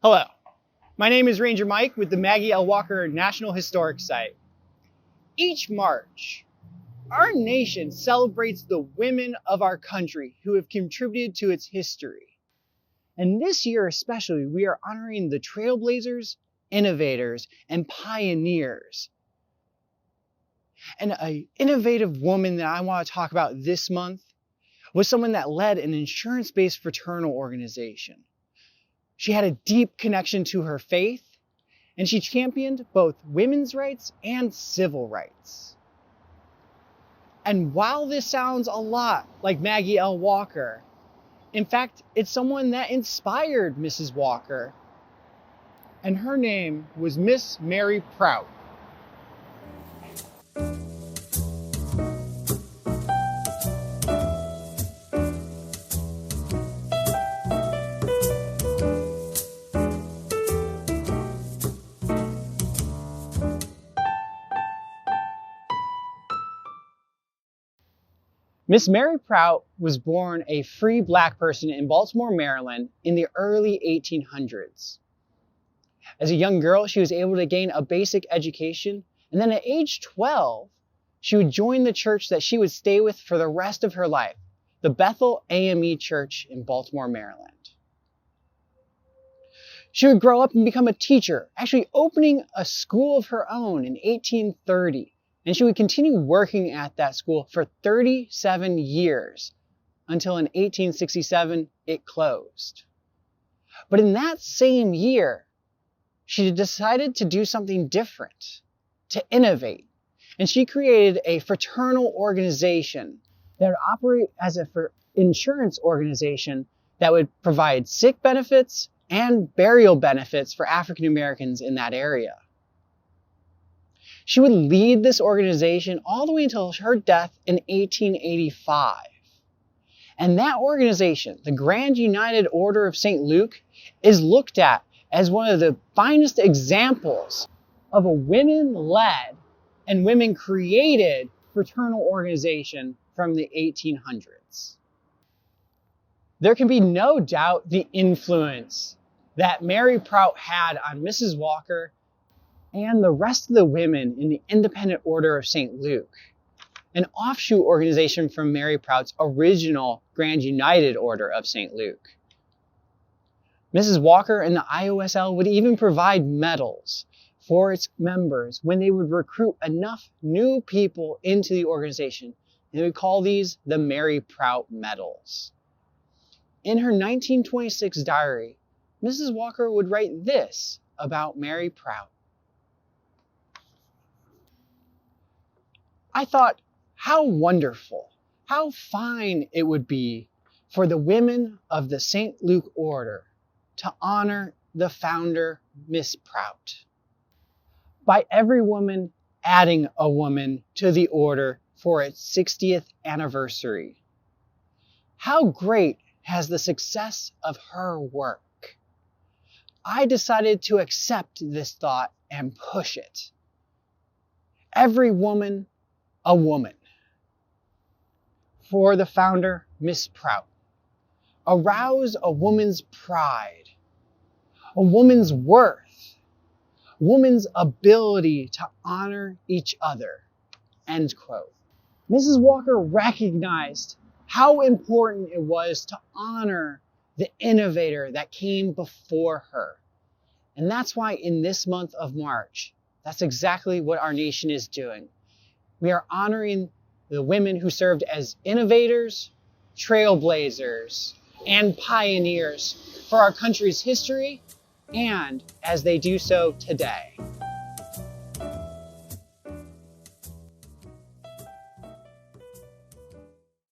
Hello, my name is Ranger Mike with the Maggie L. National Historic Site. Each March, our nation celebrates the women of our country who have contributed to its history. And this year especially, we are honoring the trailblazers, innovators, and pioneers. And an innovative woman that I want to talk about this month was someone that led an insurance-based fraternal organization. She had a deep connection to her faith, and she championed both women's rights and civil rights. And while this sounds a lot like Maggie L. Walker, in fact, it's someone that inspired Mrs. Walker, and her name was Miss Mary Prout. Miss Mary Prout was born a free black person in Baltimore, Maryland in the early 1800s. As a young girl, she was able to gain a basic education, and then at age 12, she would join the church that she would stay with for the rest of her life, the Bethel AME Church in Baltimore, Maryland. She would grow up and become a teacher, actually opening a school of her own in 1830. And she would continue working at that school for 37 years until in 1867 it closed. But in that same year, she decided to do something different, to innovate. And she created a fraternal organization that would operate as an insurance organization that would provide sick benefits and burial benefits for African Americans in that area. She would lead this organization all the way until her death in 1885. And that organization, the Grand United Order of St. Luke, is looked at as one of the finest examples of a women-led and women-created fraternal organization from the 1800s. There can be no doubt the influence that Mary Prout had on Mrs. Walker and the rest of the women in the Independent Order of St. Luke, an offshoot organization from Mary Prout's original Grand United Order of St. Luke. Mrs. Walker and the IOSL would even provide medals for its members when they would recruit enough new people into the organization. And they would call these the Mary Prout Medals. In her 1926 diary, Mrs. Walker would write this about Mary Prout. I thought, how wonderful, how fine it would be for the women of the St. Luke Order to honor the founder, Miss Prout, by every woman adding a woman to the order for its 60th anniversary. How great has the success of her work? I decided to accept this thought and push it. Every woman, a woman. For the founder, Miss Prout. Arouse a woman's pride, a woman's worth, a woman's ability to honor each other. End quote. Mrs. Walker recognized how important it was to honor the innovator that came before her. And that's why in this month of March, that's exactly what our nation is doing. We are honoring the women who served as innovators, trailblazers, and pioneers for our country's history, and as they do so today.